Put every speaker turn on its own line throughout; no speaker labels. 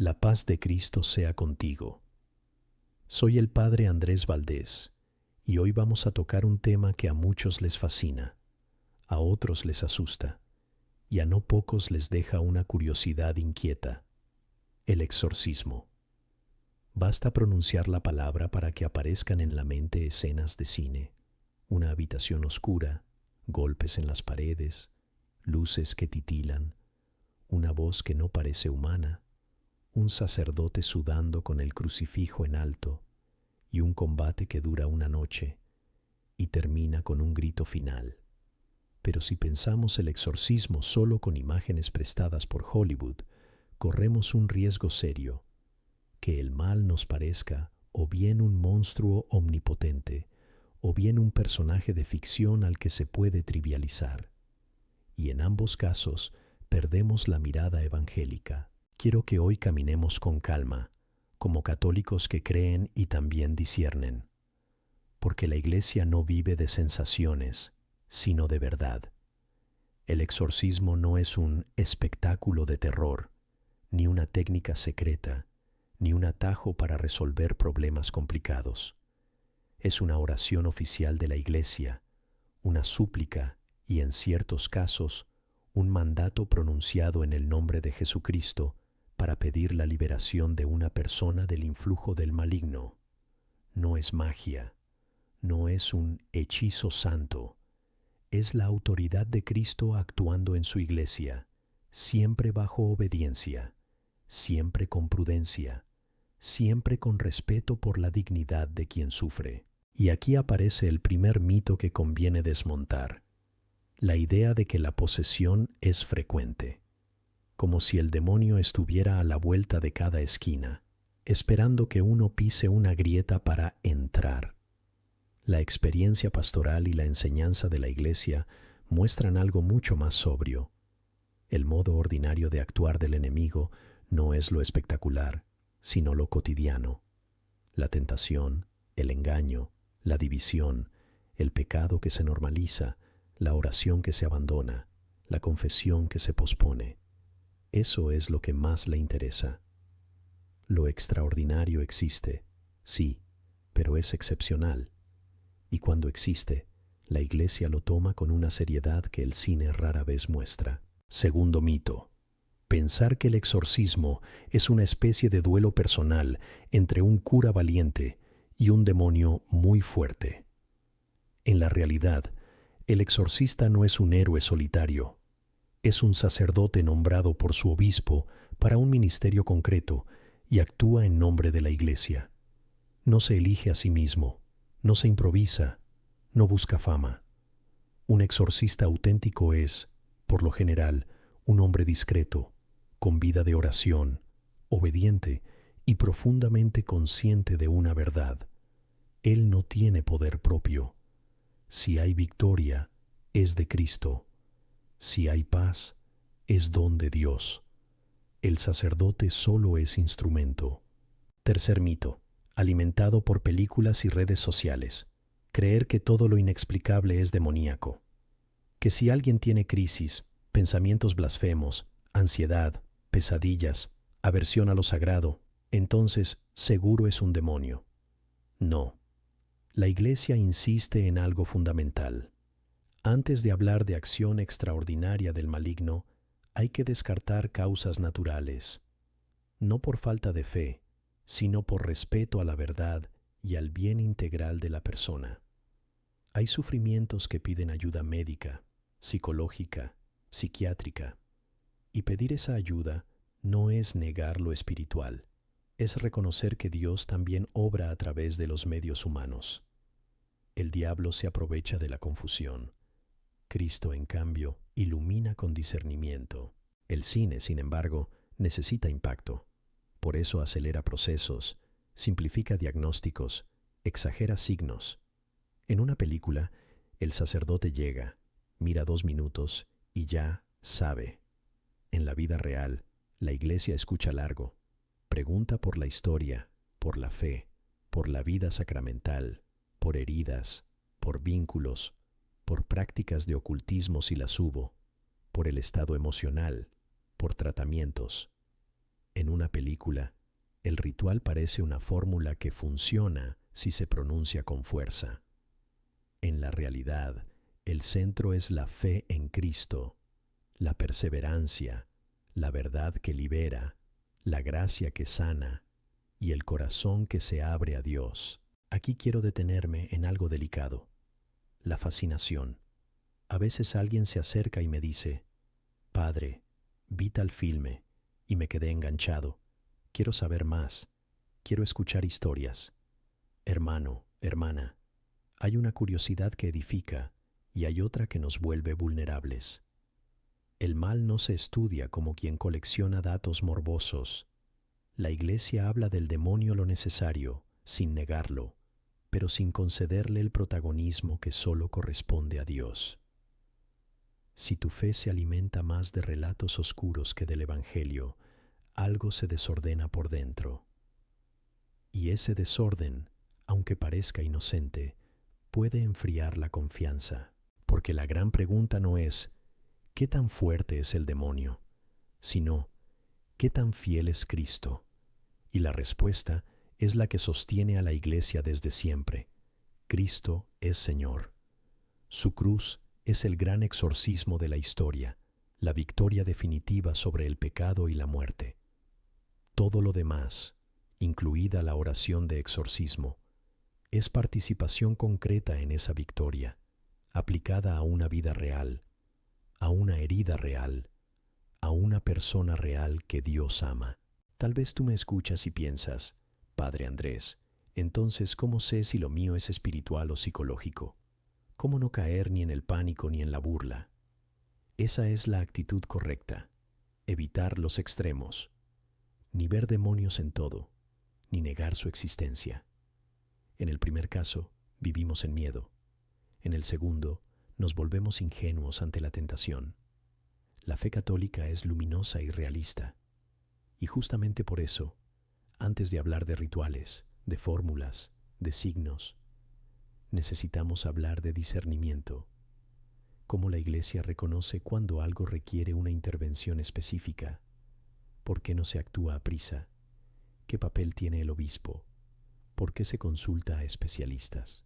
La paz de Cristo sea contigo. Soy el Padre Andrés Valdés y hoy vamos a tocar un tema que a muchos les fascina, a otros les asusta y a no pocos les deja una curiosidad inquieta: el exorcismo. Basta pronunciar la palabra para que aparezcan en la mente escenas de cine, una habitación oscura, golpes en las paredes, luces que titilan, una voz que no parece humana, un sacerdote sudando con el crucifijo en alto y un combate que dura una noche y termina con un grito final. Pero si pensamos el exorcismo solo con imágenes prestadas por Hollywood, corremos un riesgo serio: que el mal nos parezca o bien un monstruo omnipotente, o bien un personaje de ficción al que se puede trivializar. Y en ambos casos perdemos la mirada evangélica. Quiero que hoy caminemos con calma, como católicos que creen y también disciernen, porque la Iglesia no vive de sensaciones, sino de verdad. El exorcismo no es un espectáculo de terror, ni una técnica secreta, ni un atajo para resolver problemas complicados. Es una oración oficial de la Iglesia, una súplica y, en ciertos casos, un mandato pronunciado en el nombre de Jesucristo para pedir la liberación de una persona del influjo del maligno. No es magia, no es un hechizo santo, es la autoridad de Cristo actuando en su Iglesia, siempre bajo obediencia, siempre con prudencia, siempre con respeto por la dignidad de quien sufre. Y aquí aparece el primer mito que conviene desmontar: la idea de que la posesión es frecuente, como si el demonio estuviera a la vuelta de cada esquina, esperando que uno pise una grieta para entrar. La experiencia pastoral y la enseñanza de la Iglesia muestran algo mucho más sobrio. El modo ordinario de actuar del enemigo no es lo espectacular, sino lo cotidiano. La tentación, el engaño, la división, el pecado que se normaliza, la oración que se abandona, la confesión que se pospone. Eso es lo que más le interesa. Lo extraordinario existe, sí, pero es excepcional. Y cuando existe, la Iglesia lo toma con una seriedad que el cine rara vez muestra. Segundo mito: pensar que el exorcismo es una especie de duelo personal entre un cura valiente y un demonio muy fuerte. En la realidad, el exorcista no es un héroe solitario. Es un sacerdote nombrado por su obispo para un ministerio concreto y actúa en nombre de la Iglesia. No se elige a sí mismo, no se improvisa, no busca fama. Un exorcista auténtico es, por lo general, un hombre discreto, con vida de oración, obediente y profundamente consciente de una verdad: él no tiene poder propio. Si hay victoria, es de Cristo. Si hay paz, es don de Dios. El sacerdote solo es instrumento. Tercer mito, alimentado por películas y redes sociales: creer que todo lo inexplicable es demoníaco. Que si alguien tiene crisis, pensamientos blasfemos, ansiedad, pesadillas, aversión a lo sagrado, entonces seguro es un demonio. No. La Iglesia insiste en algo fundamental. Antes de hablar de acción extraordinaria del maligno, hay que descartar causas naturales, no por falta de fe, sino por respeto a la verdad y al bien integral de la persona. Hay sufrimientos que piden ayuda médica, psicológica, psiquiátrica, y pedir esa ayuda no es negar lo espiritual, es reconocer que Dios también obra a través de los medios humanos. El diablo se aprovecha de la confusión. Cristo, en cambio, ilumina con discernimiento. El cine, sin embargo, necesita impacto. Por eso acelera procesos, simplifica diagnósticos, exagera signos. En una película, el sacerdote llega, mira 2 minutos y ya sabe. En la vida real, la Iglesia escucha largo, pregunta por la historia, por la fe, por la vida sacramental, por heridas, por vínculos, por prácticas de ocultismo si las hubo, por el estado emocional, por tratamientos. En una película, el ritual parece una fórmula que funciona si se pronuncia con fuerza. En la realidad, el centro es la fe en Cristo, la perseverancia, la verdad que libera, la gracia que sana y el corazón que se abre a Dios. Aquí quiero detenerme en algo delicado: la fascinación. A veces alguien se acerca y me dice: Padre, vi tal filme y me quedé enganchado. Quiero saber más. Quiero escuchar historias. Hermano, hermana, hay una curiosidad que edifica y hay otra que nos vuelve vulnerables. El mal no se estudia como quien colecciona datos morbosos. La Iglesia habla del demonio lo necesario, sin negarlo, pero sin concederle el protagonismo que solo corresponde a Dios. Si tu fe se alimenta más de relatos oscuros que del Evangelio, algo se desordena por dentro. Y ese desorden, aunque parezca inocente, puede enfriar la confianza, porque la gran pregunta no es ¿qué tan fuerte es el demonio?, sino ¿qué tan fiel es Cristo? Y la respuesta es la que sostiene a la Iglesia desde siempre: Cristo es Señor. Su cruz es el gran exorcismo de la historia, la victoria definitiva sobre el pecado y la muerte. Todo lo demás, incluida la oración de exorcismo, es participación concreta en esa victoria, aplicada a una vida real, a una herida real, a una persona real que Dios ama. Tal vez tú me escuchas y piensas: Padre Andrés, entonces, ¿cómo sé si lo mío es espiritual o psicológico? ¿Cómo no caer ni en el pánico ni en la burla? Esa es la actitud correcta: evitar los extremos, ni ver demonios en todo, ni negar su existencia. En el primer caso, vivimos en miedo. En el segundo, nos volvemos ingenuos ante la tentación. La fe católica es luminosa y realista. Y justamente por eso, antes de hablar de rituales, de fórmulas, de signos, necesitamos hablar de discernimiento. Cómo la Iglesia reconoce cuando algo requiere una intervención específica. ¿Por qué no se actúa a prisa? ¿Qué papel tiene el obispo? ¿Por qué se consulta a especialistas?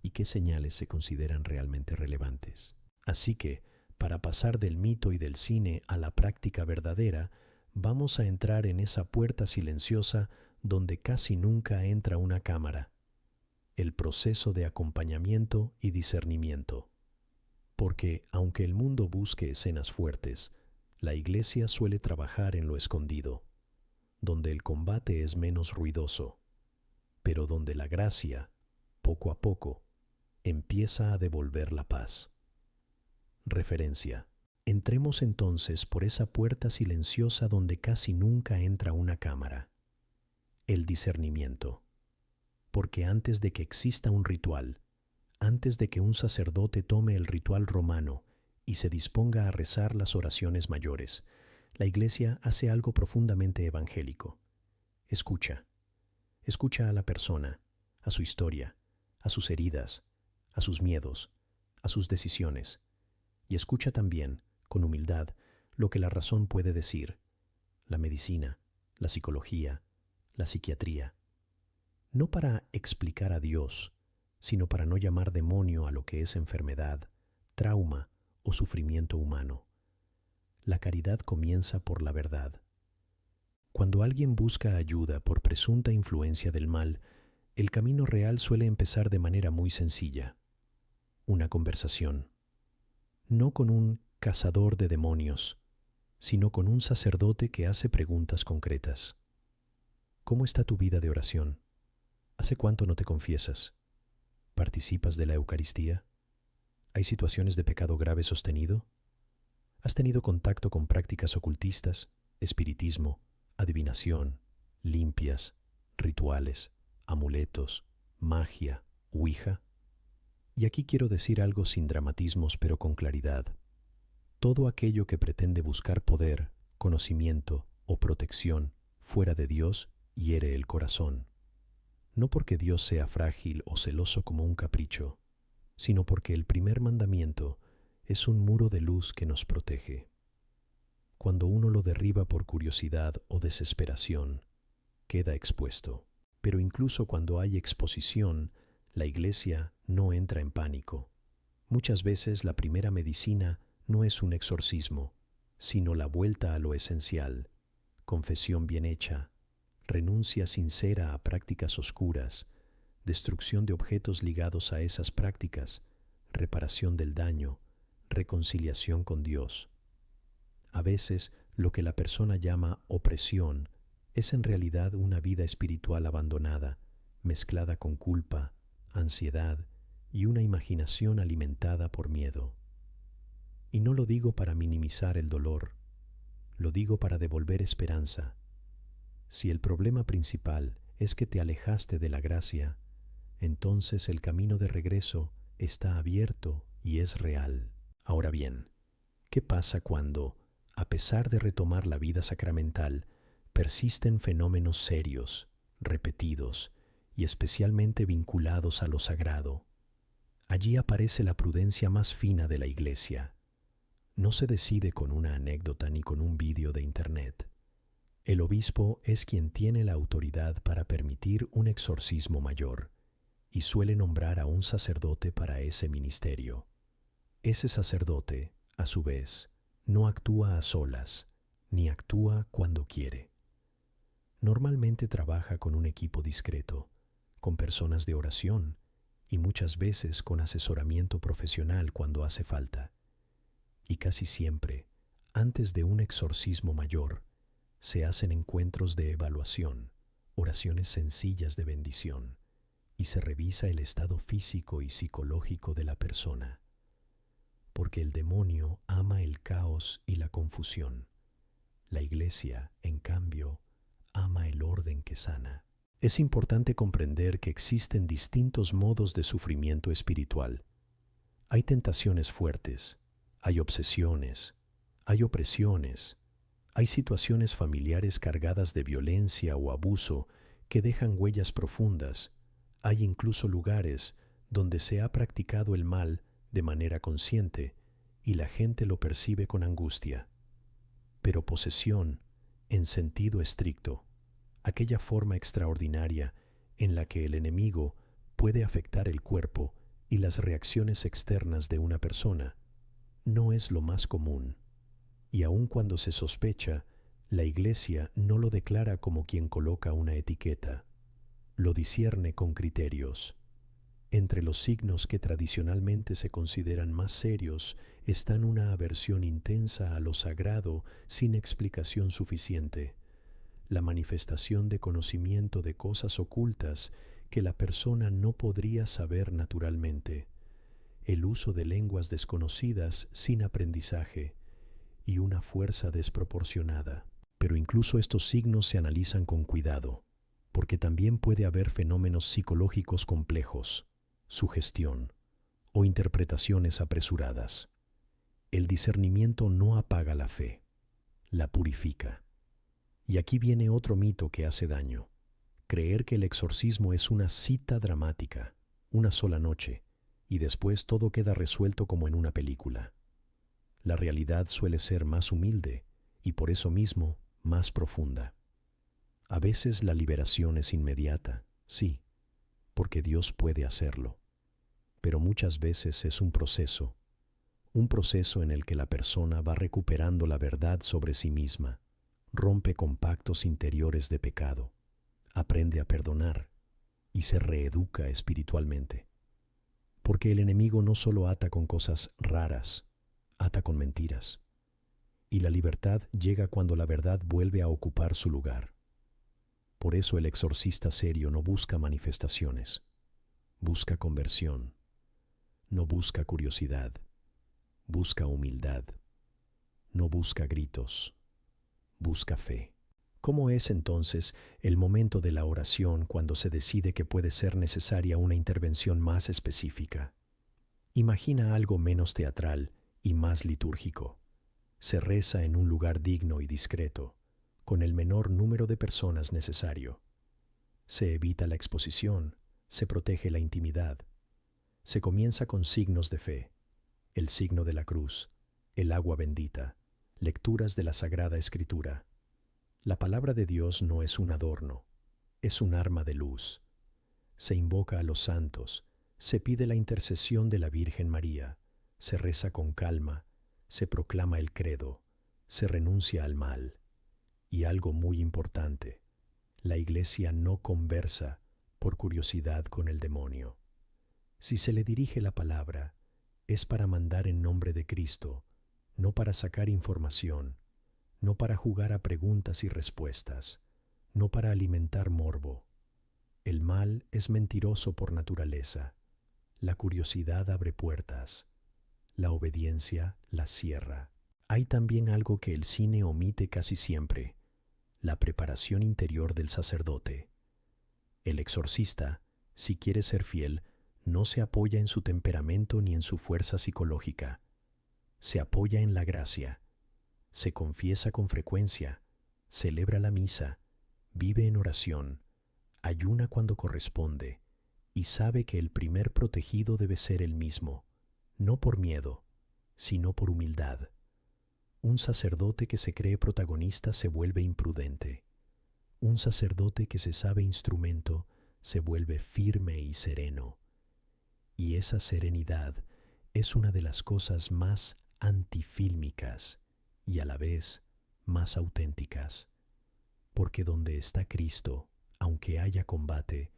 ¿Y qué señales se consideran realmente relevantes? Así que, para pasar del mito y del cine a la práctica verdadera, vamos a entrar en esa puerta silenciosa donde casi nunca entra una cámara: el proceso de acompañamiento y discernimiento. Porque, aunque el mundo busque escenas fuertes, la Iglesia suele trabajar en lo escondido, donde el combate es menos ruidoso, pero donde la gracia, poco a poco, empieza a devolver la paz. Referencia. Entremos entonces por esa puerta silenciosa donde casi nunca entra una cámara: el discernimiento. Porque antes de que exista un ritual, antes de que un sacerdote tome el ritual romano y se disponga a rezar las oraciones mayores, la Iglesia hace algo profundamente evangélico. Escucha. Escucha a la persona, a su historia, a sus heridas, a sus miedos, a sus decisiones. Y escucha también, con humildad, lo que la razón puede decir: la medicina, la psicología, la psiquiatría. No para explicar a Dios, sino para no llamar demonio a lo que es enfermedad, trauma o sufrimiento humano. La caridad comienza por la verdad. Cuando alguien busca ayuda por presunta influencia del mal, el camino real suele empezar de manera muy sencilla: una conversación. No con un cazador de demonios, sino con un sacerdote que hace preguntas concretas. ¿Cómo está tu vida de oración? ¿Hace cuánto no te confiesas? ¿Participas de la Eucaristía? ¿Hay situaciones de pecado grave sostenido? ¿Has tenido contacto con prácticas ocultistas, espiritismo, adivinación, limpias, rituales, amuletos, magia, ouija? Y aquí quiero decir algo sin dramatismos pero con claridad. Todo aquello que pretende buscar poder, conocimiento o protección fuera de Dios hiere el corazón. No porque Dios sea frágil o celoso como un capricho, sino porque el primer mandamiento es un muro de luz que nos protege. cuando uno lo derriba por curiosidad o desesperación, queda expuesto. Pero incluso cuando hay exposición, la Iglesia no entra en pánico. Muchas veces la primera medicina no es un exorcismo, sino la vuelta a lo esencial, confesión bien hecha, renuncia sincera a prácticas oscuras, destrucción de objetos ligados a esas prácticas, reparación del daño, reconciliación con Dios. A veces, lo que la persona llama opresión es en realidad una vida espiritual abandonada, mezclada con culpa, ansiedad y una imaginación alimentada por miedo. Y no lo digo para minimizar el dolor, lo digo para devolver esperanza. Si el problema principal es que te alejaste de la gracia, entonces el camino de regreso está abierto y es real. Ahora bien, ¿qué pasa cuando, a pesar de retomar la vida sacramental, persisten fenómenos serios, repetidos y especialmente vinculados a lo sagrado? Allí aparece la prudencia más fina de la Iglesia. No se decide con una anécdota ni con un vídeo de internet. El obispo es quien tiene la autoridad para permitir un exorcismo mayor y suele nombrar a un sacerdote para ese ministerio. Ese sacerdote, a su vez, no actúa a solas, ni actúa cuando quiere. Normalmente trabaja con un equipo discreto, con personas de oración y muchas veces con asesoramiento profesional cuando hace falta. Y casi siempre, antes de un exorcismo mayor, se hacen encuentros de evaluación, oraciones sencillas de bendición, y se revisa el estado físico y psicológico de la persona. Porque el demonio ama el caos y la confusión. La Iglesia, en cambio, ama el orden que sana. Es importante comprender que existen distintos modos de sufrimiento espiritual. Hay tentaciones fuertes, hay obsesiones, hay opresiones, hay situaciones familiares cargadas de violencia o abuso que dejan huellas profundas. Hay incluso lugares donde se ha practicado el mal de manera consciente y la gente lo percibe con angustia. Pero posesión, en sentido estricto, aquella forma extraordinaria en la que el enemigo puede afectar el cuerpo y las reacciones externas de una persona, no es lo más común. Y aun cuando se sospecha, la Iglesia no lo declara como quien coloca una etiqueta. Lo discierne con criterios. Entre los signos que tradicionalmente se consideran más serios están una aversión intensa a lo sagrado sin explicación suficiente, la manifestación de conocimiento de cosas ocultas que la persona no podría saber naturalmente, el uso de lenguas desconocidas sin aprendizaje y una fuerza desproporcionada. Pero incluso estos signos se analizan con cuidado, porque también puede haber fenómenos psicológicos complejos, sugestión o interpretaciones apresuradas. El discernimiento no apaga la fe, la purifica. Y aquí viene otro mito que hace daño: creer que el exorcismo es una cita dramática, una sola noche, y después todo queda resuelto como en una película. La realidad suele ser más humilde y por eso mismo más profunda. A veces la liberación es inmediata, sí, porque Dios puede hacerlo. Pero muchas veces es un proceso en el que la persona va recuperando la verdad sobre sí misma, rompe con pactos interiores de pecado, aprende a perdonar y se reeduca espiritualmente. Porque el enemigo no solo ata con cosas raras, ata con mentiras. Y la libertad llega cuando la verdad vuelve a ocupar su lugar. Por eso el exorcista serio no busca manifestaciones, busca conversión, no busca curiosidad, busca humildad, no busca gritos, busca fe. ¿Cómo es entonces el momento de la oración cuando se decide que puede ser necesaria una intervención más específica? Imagina algo menos teatral y más litúrgico. Se reza en un lugar digno y discreto, con el menor número de personas necesario. Se evita la exposición, se protege la intimidad. Se comienza con signos de fe: el signo de la cruz, el agua bendita, Lecturas de la Sagrada Escritura. La palabra de Dios no es un adorno, es un arma de luz. Se invoca a los santos, se pide la intercesión de la Virgen María, se reza con calma, se proclama el credo, se renuncia al mal. Y algo muy importante, la Iglesia no conversa por curiosidad con el demonio. Si se le dirige la palabra, es para mandar en nombre de Cristo, no para sacar información, no para jugar a preguntas y respuestas, no para alimentar morbo. El mal es mentiroso por naturaleza. La curiosidad abre puertas. La obediencia las cierra. Hay también algo que el cine omite casi siempre: la preparación interior del sacerdote. El exorcista, si quiere ser fiel, no se apoya en su temperamento ni en su fuerza psicológica. Se apoya en la gracia. Se confiesa con frecuencia, celebra la misa, vive en oración, ayuna cuando corresponde y sabe que el primer protegido debe ser él mismo, no por miedo, sino por humildad. Un sacerdote que se cree protagonista se vuelve imprudente. Un sacerdote que se sabe instrumento se vuelve firme y sereno. Y esa serenidad es una de las cosas más antifílmicas y a la vez más auténticas. Porque donde está Cristo, aunque haya combate,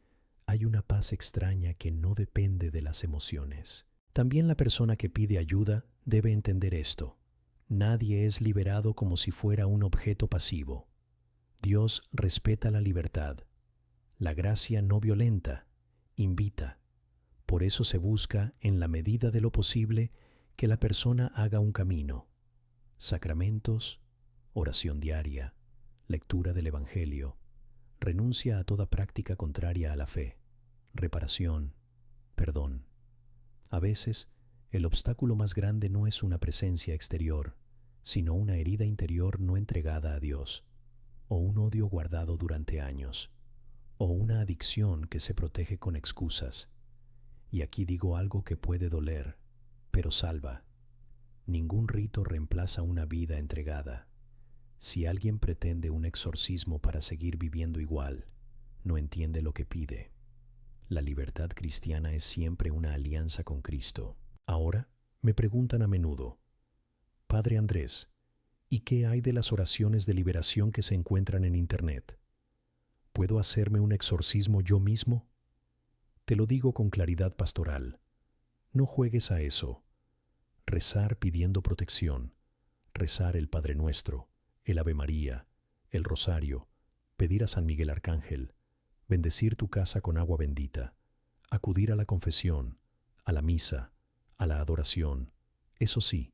hay una paz extraña que no depende de las emociones. También la persona que pide ayuda debe entender esto. Nadie es liberado como si fuera un objeto pasivo. Dios respeta la libertad. La gracia no violenta, invita. Por eso se busca, en la medida de lo posible, que la persona haga un camino. Sacramentos, oración diaria, lectura del Evangelio, renuncia a toda práctica contraria a la fe, reparación, perdón. A veces, el obstáculo más grande no es una presencia exterior, sino una herida interior no entregada a Dios, o un odio guardado durante años, o una adicción que se protege con excusas. Y aquí digo algo que puede doler, pero salva. Ningún rito reemplaza una vida entregada. Si alguien pretende un exorcismo para seguir viviendo igual, no entiende lo que pide. La libertad cristiana es siempre una alianza con Cristo. Ahora me preguntan a menudo: Padre Andrés, ¿y qué hay de las oraciones de liberación que se encuentran en Internet? ¿Puedo hacerme un exorcismo yo mismo? Te lo digo con claridad pastoral. No juegues a eso. Rezar pidiendo protección, rezar el Padre Nuestro, el Ave María, el Rosario, pedir a San Miguel Arcángel, bendecir tu casa con agua bendita, acudir a la confesión, a la misa, a la adoración. Eso sí,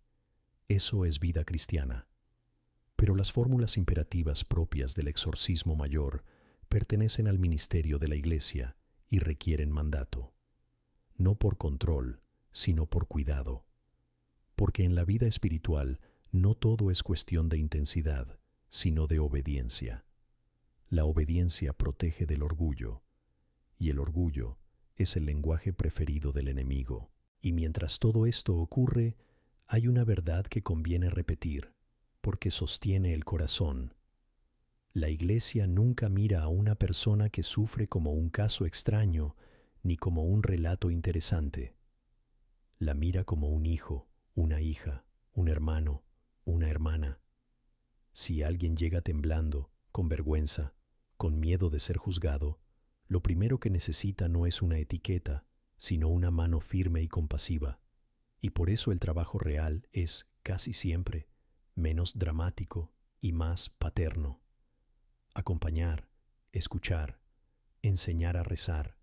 eso es vida cristiana. Pero las fórmulas imperativas propias del exorcismo mayor pertenecen al ministerio de la Iglesia y requieren mandato. No por control, sino por cuidado. Porque en la vida espiritual no todo es cuestión de intensidad, sino de obediencia. La obediencia protege del orgullo, y el orgullo es el lenguaje preferido del enemigo. Y mientras todo esto ocurre, hay una verdad que conviene repetir, porque sostiene el corazón. La Iglesia nunca mira a una persona que sufre como un caso extraño, ni como un relato interesante. La mira como un hijo, una hija, un hermano, una hermana. Si alguien llega temblando, con vergüenza, con miedo de ser juzgado, lo primero que necesita no es una etiqueta, sino una mano firme y compasiva. Y por eso el trabajo real es, casi siempre, menos dramático y más paterno. Acompañar, escuchar, enseñar a rezar,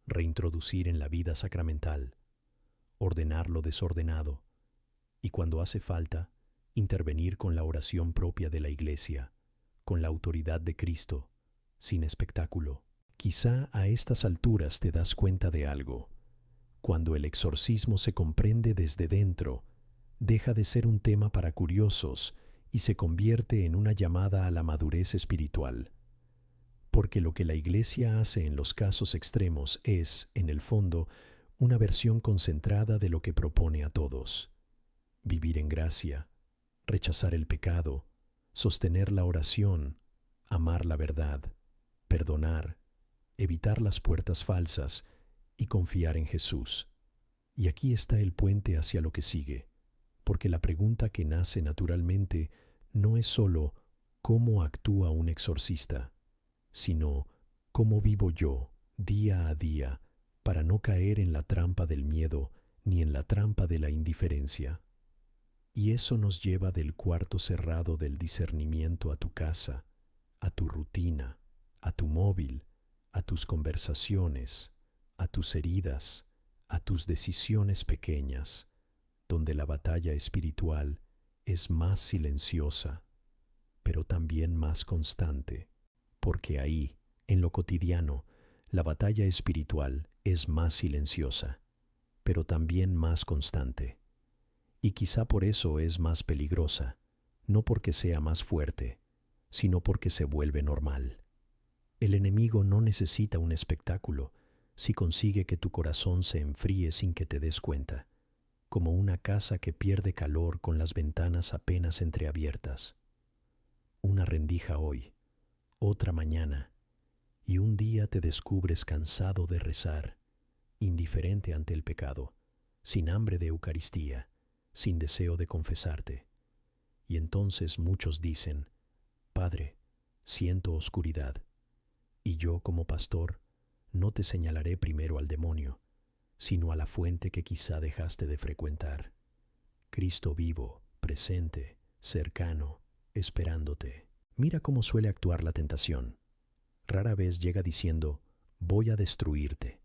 reintroducir en la vida sacramental, ordenar lo desordenado, y cuando hace falta, intervenir con la oración propia de la Iglesia, con la autoridad de Cristo, sin espectáculo. Quizá a estas alturas te das cuenta de algo. Cuando el exorcismo se comprende desde dentro, deja de ser un tema para curiosos y se convierte en una llamada a la madurez espiritual. Porque lo que la Iglesia hace en los casos extremos es, en el fondo, una versión concentrada de lo que propone a todos: vivir en gracia, rechazar el pecado, sostener la oración, amar la verdad, perdonar, evitar las puertas falsas y confiar en Jesús. Y aquí está el puente hacia lo que sigue, porque la pregunta que nace naturalmente no es sólo ¿cómo actúa un exorcista?, sino ¿cómo vivo yo día a día para no caer en la trampa del miedo ni en la trampa de la indiferencia? Y eso nos lleva del cuarto cerrado del discernimiento a tu casa, a tu rutina, a tu móvil, a tus conversaciones, a tus heridas, a tus decisiones pequeñas, donde la batalla espiritual es más silenciosa, pero también más constante, porque ahí, en lo cotidiano, la batalla espiritual es más silenciosa, pero también más constante. Y quizá por eso es más peligrosa, no porque sea más fuerte, sino porque se vuelve normal. El enemigo no necesita un espectáculo si consigue que tu corazón se enfríe sin que te des cuenta, como una casa que pierde calor con las ventanas apenas entreabiertas. Una rendija hoy, otra mañana, y un día te descubres cansado de rezar, indiferente ante el pecado, sin hambre de Eucaristía, sin deseo de confesarte. Y entonces muchos dicen, Padre, siento oscuridad, y yo como pastor no te señalaré primero al demonio, sino a la fuente que quizá dejaste de frecuentar. Cristo vivo, presente, cercano, esperándote. Mira cómo suele actuar la tentación. Rara vez llega diciendo, voy a destruirte.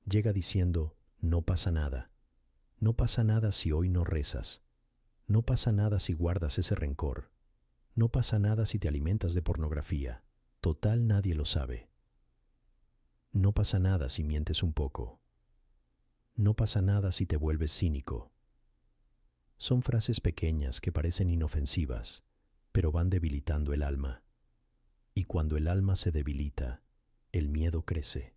Llega diciendo, no pasa nada. No pasa nada si hoy no rezas. No pasa nada si guardas ese rencor. No pasa nada si te alimentas de pornografía. Total, nadie lo sabe. No pasa nada si mientes un poco. No pasa nada si te vuelves cínico. Son frases pequeñas que parecen inofensivas, pero van debilitando el alma. Y cuando el alma se debilita, el miedo crece.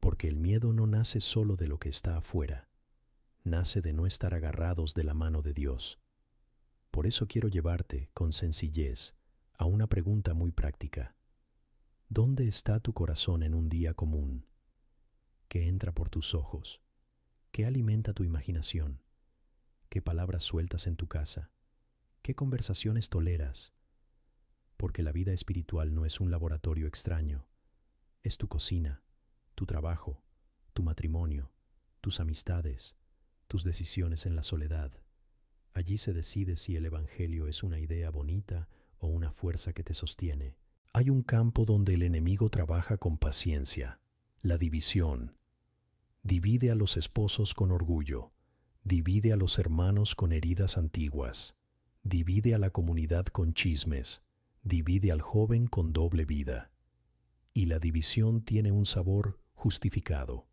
Porque el miedo no nace solo de lo que está afuera, nace de no estar agarrados de la mano de Dios. Por eso quiero llevarte, con sencillez, a una pregunta muy práctica. ¿Dónde está tu corazón en un día común? ¿Qué entra por tus ojos? ¿Qué alimenta tu imaginación? ¿Qué palabras sueltas en tu casa? ¿Qué conversaciones toleras? Porque la vida espiritual no es un laboratorio extraño. Es tu cocina, tu trabajo, tu matrimonio, tus amistades, tus decisiones en la soledad. Allí se decide si el Evangelio es una idea bonita o una fuerza que te sostiene. Hay un campo donde el enemigo trabaja con paciencia, la división. Divide a los esposos con orgullo, divide a los hermanos con heridas antiguas, divide a la comunidad con chismes, divide al joven con doble vida. Y la división tiene un sabor justificado.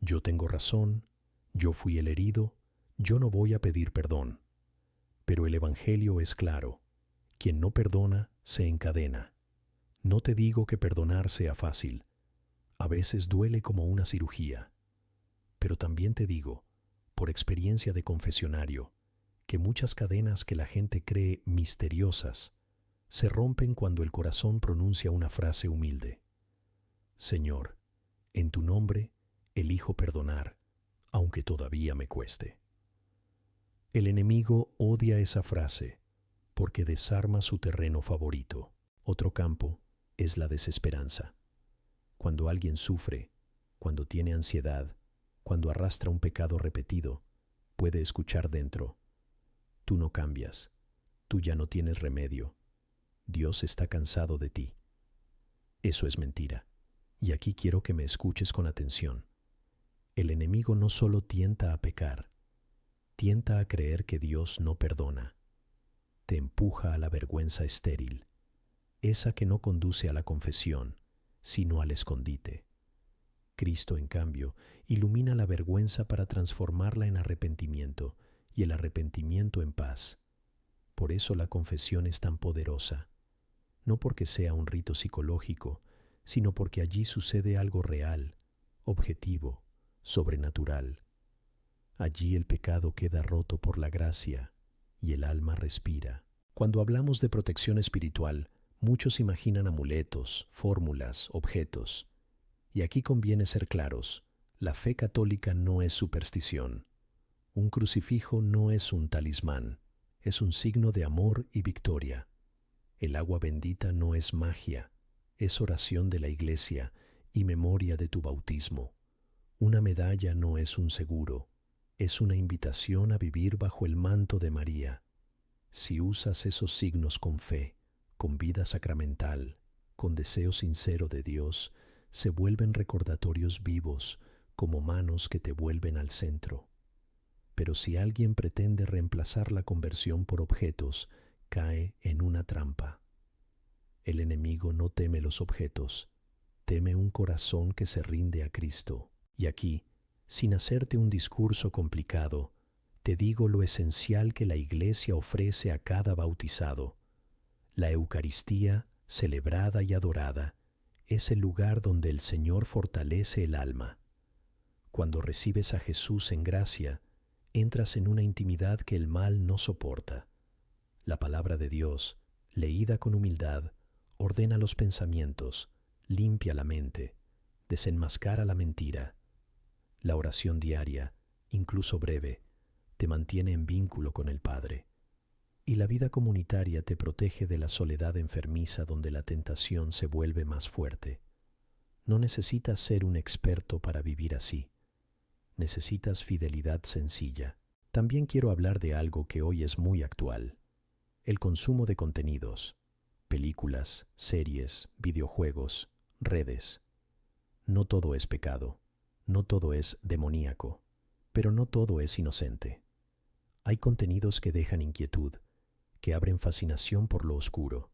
Yo tengo razón, yo fui el herido, yo no voy a pedir perdón. Pero el Evangelio es claro, quien no perdona se encadena. No te digo que perdonar sea fácil, a veces duele como una cirugía. Pero también te digo, por experiencia de confesionario, que muchas cadenas que la gente cree misteriosas se rompen cuando el corazón pronuncia una frase humilde. Señor, en tu nombre elijo perdonar, aunque todavía me cueste. El enemigo odia esa frase porque desarma su terreno favorito. Otro campo es la desesperanza. Cuando alguien sufre, cuando tiene ansiedad, cuando arrastra un pecado repetido, puede escuchar dentro: tú no cambias, tú ya no tienes remedio, Dios está cansado de ti. Eso es mentira, y aquí quiero que me escuches con atención. El enemigo no solo tienta a pecar, tienta a creer que Dios no perdona. Te empuja a la vergüenza estéril, esa que no conduce a la confesión, sino al escondite. Cristo, en cambio, ilumina la vergüenza para transformarla en arrepentimiento y el arrepentimiento en paz. Por eso la confesión es tan poderosa, no porque sea un rito psicológico, sino porque allí sucede algo real, objetivo, sobrenatural. Allí el pecado queda roto por la gracia y el alma respira. Cuando hablamos de protección espiritual, muchos imaginan amuletos, fórmulas, objetos. Y aquí conviene ser claros, la fe católica no es superstición. Un crucifijo no es un talismán, es un signo de amor y victoria. El agua bendita no es magia, es oración de la Iglesia y memoria de tu bautismo. Una medalla no es un seguro, es una invitación a vivir bajo el manto de María. Si usas esos signos con fe, con vida sacramental, con deseo sincero de Dios, se vuelven recordatorios vivos, como manos que te vuelven al centro. Pero si alguien pretende reemplazar la conversión por objetos, cae en una trampa. El enemigo no teme los objetos, teme un corazón que se rinde a Cristo. Y aquí, sin hacerte un discurso complicado, te digo lo esencial que la Iglesia ofrece a cada bautizado. La Eucaristía, celebrada y adorada, es el lugar donde el Señor fortalece el alma. Cuando recibes a Jesús en gracia, entras en una intimidad que el mal no soporta. La palabra de Dios, leída con humildad, ordena los pensamientos, limpia la mente, desenmascara la mentira. La oración diaria, incluso breve, te mantiene en vínculo con el Padre. Y la vida comunitaria te protege de la soledad enfermiza donde la tentación se vuelve más fuerte. No necesitas ser un experto para vivir así. Necesitas fidelidad sencilla. También quiero hablar de algo que hoy es muy actual: el consumo de contenidos, películas, series, videojuegos, redes. No todo es pecado, no todo es demoníaco, pero no todo es inocente. Hay contenidos que dejan inquietud, que abren fascinación por lo oscuro,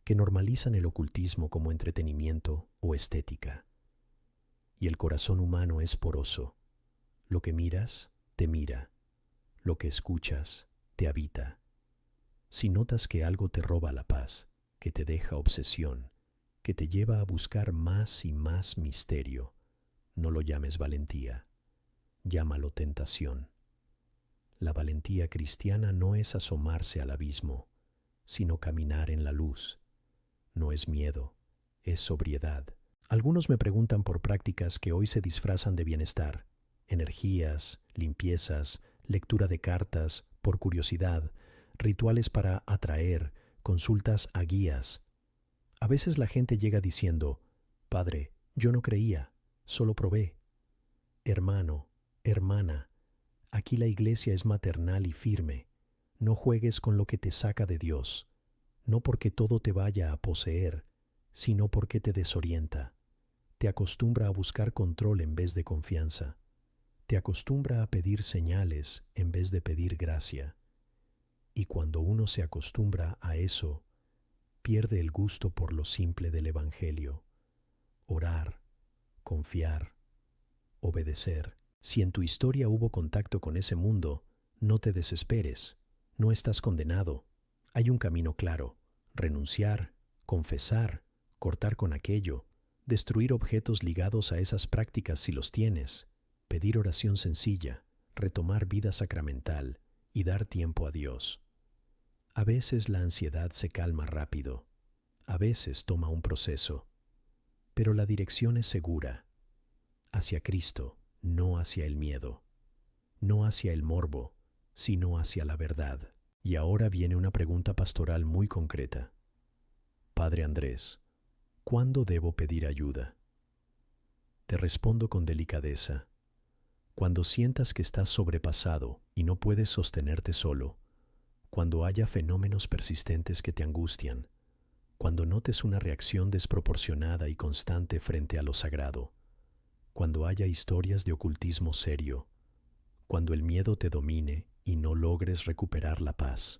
que normalizan el ocultismo como entretenimiento o estética. Y el corazón humano es poroso. Lo que miras, te mira. Lo que escuchas, te habita. Si notas que algo te roba la paz, que te deja obsesión, que te lleva a buscar más y más misterio, no lo llames valentía, llámalo tentación. La valentía cristiana no es asomarse al abismo, sino caminar en la luz. No es miedo, es sobriedad. Algunos me preguntan por prácticas que hoy se disfrazan de bienestar: energías, limpiezas, lectura de cartas, por curiosidad, rituales para atraer, consultas a guías. A veces la gente llega diciendo: Padre, yo no creía, solo probé. Hermano, hermana, aquí la Iglesia es maternal y firme. No juegues con lo que te saca de Dios, no porque todo te vaya a poseer, sino porque te desorienta. Te acostumbra a buscar control en vez de confianza. Te acostumbra a pedir señales en vez de pedir gracia. Y cuando uno se acostumbra a eso, pierde el gusto por lo simple del Evangelio: orar, confiar, obedecer. Si en tu historia hubo contacto con ese mundo, no te desesperes, no estás condenado. Hay un camino claro: renunciar, confesar, cortar con aquello, destruir objetos ligados a esas prácticas si los tienes, pedir oración sencilla, retomar vida sacramental y dar tiempo a Dios. A veces la ansiedad se calma rápido, a veces toma un proceso, pero la dirección es segura: hacia Cristo, no hacia el miedo, no hacia el morbo, sino hacia la verdad. Y ahora viene una pregunta pastoral muy concreta. Padre Andrés, ¿cuándo debo pedir ayuda? Te respondo con delicadeza: cuando sientas que estás sobrepasado y no puedes sostenerte solo, cuando haya fenómenos persistentes que te angustian, cuando notes una reacción desproporcionada y constante frente a lo sagrado, cuando haya historias de ocultismo serio, cuando el miedo te domine y no logres recuperar la paz.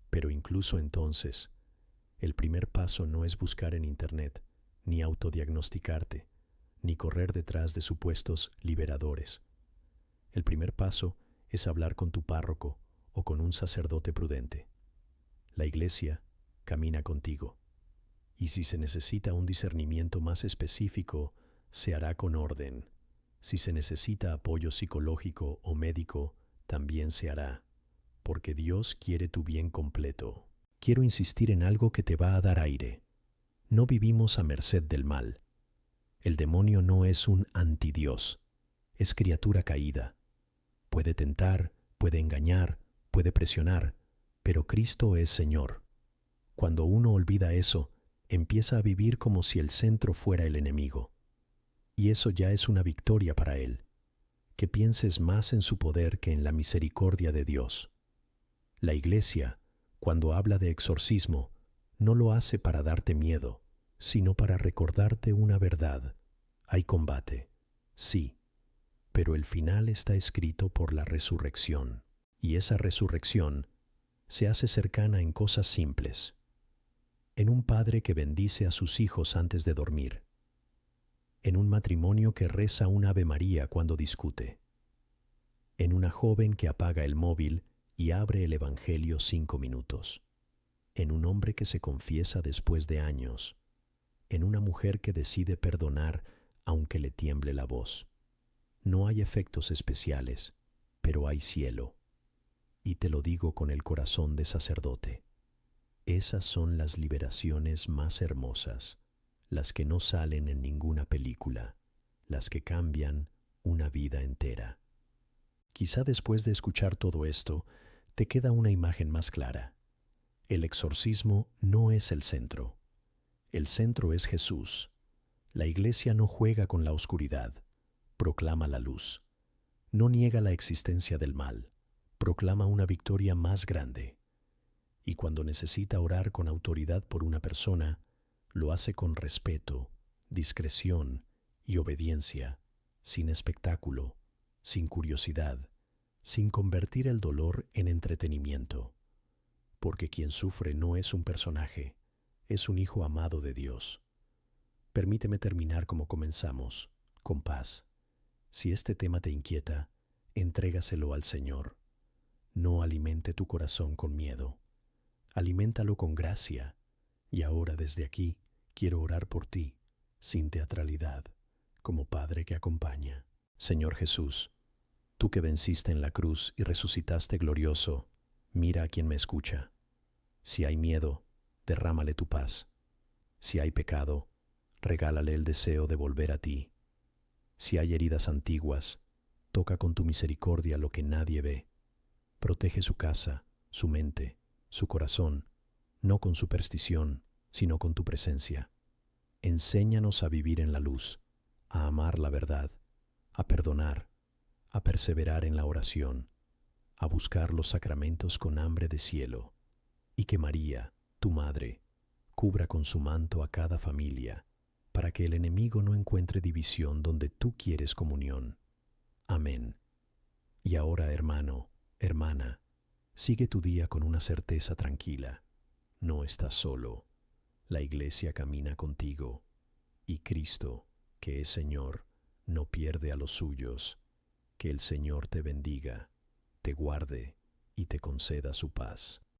Pero incluso entonces, el primer paso no es buscar en Internet, ni autodiagnosticarte, ni correr detrás de supuestos liberadores. El primer paso es hablar con tu párroco o con un sacerdote prudente. La Iglesia camina contigo, y si se necesita un discernimiento más específico, se hará con orden. Si se necesita apoyo psicológico o médico, también se hará. porque Dios quiere tu bien completo. Quiero insistir en algo que te va a dar aire. No vivimos a merced del mal. El demonio no es un antidios, es criatura caída. Puede tentar, puede engañar, puede presionar, pero Cristo es Señor. Cuando uno olvida eso, empieza a vivir como si el centro fuera el enemigo. Y eso ya es una victoria para él. Que pienses más en su poder que en la misericordia de Dios. La Iglesia, cuando habla de exorcismo, no lo hace para darte miedo, sino para recordarte una verdad. Hay combate, sí, pero el final está escrito por la resurrección, y esa resurrección se hace cercana en cosas simples. En un padre que bendice a sus hijos antes de dormir. En un matrimonio que reza un Ave María cuando discute. En una joven que apaga el móvil y abre el Evangelio 5 minutos. En un hombre que se confiesa después de años. En una mujer que decide perdonar aunque le tiemble la voz. No hay efectos especiales, pero hay cielo. Y te lo digo con el corazón de sacerdote. Esas son las liberaciones más hermosas, las que no salen en ninguna película, las que cambian una vida entera. Quizá después de escuchar todo esto, te queda una imagen más clara. El exorcismo no es el centro. El centro es Jesús. La Iglesia no juega con la oscuridad, proclama la luz. No niega la existencia del mal, proclama una victoria más grande. Y cuando necesita orar con autoridad por una persona, lo hace con respeto, discreción y obediencia, sin espectáculo, sin curiosidad, sin convertir el dolor en entretenimiento. Porque quien sufre no es un personaje, es un hijo amado de Dios. Permíteme terminar como comenzamos, con paz. Si este tema te inquieta, entrégaselo al Señor. No alimente tu corazón con miedo. Aliméntalo con gracia. Y ahora desde aquí quiero orar por ti, sin teatralidad, como Padre que acompaña. Señor Jesús, tú que venciste en la cruz y resucitaste glorioso, mira a quien me escucha. Si hay miedo, derrámale tu paz. Si hay pecado, regálale el deseo de volver a ti. Si hay heridas antiguas, toca con tu misericordia lo que nadie ve. Protege su casa, su mente, su corazón, no con superstición, sino con tu presencia. Enséñanos a vivir en la luz, a amar la verdad, a perdonar, a perseverar en la oración, a buscar los sacramentos con hambre de cielo, y que María, tu Madre, cubra con su manto a cada familia, para que el enemigo no encuentre división donde tú quieres comunión. Amén. Y ahora, hermano, hermana, sigue tu día con una certeza tranquila. No estás solo. La Iglesia camina contigo, y Cristo, que es Señor, no pierde a los suyos. Que el Señor te bendiga, te guarde y te conceda su paz.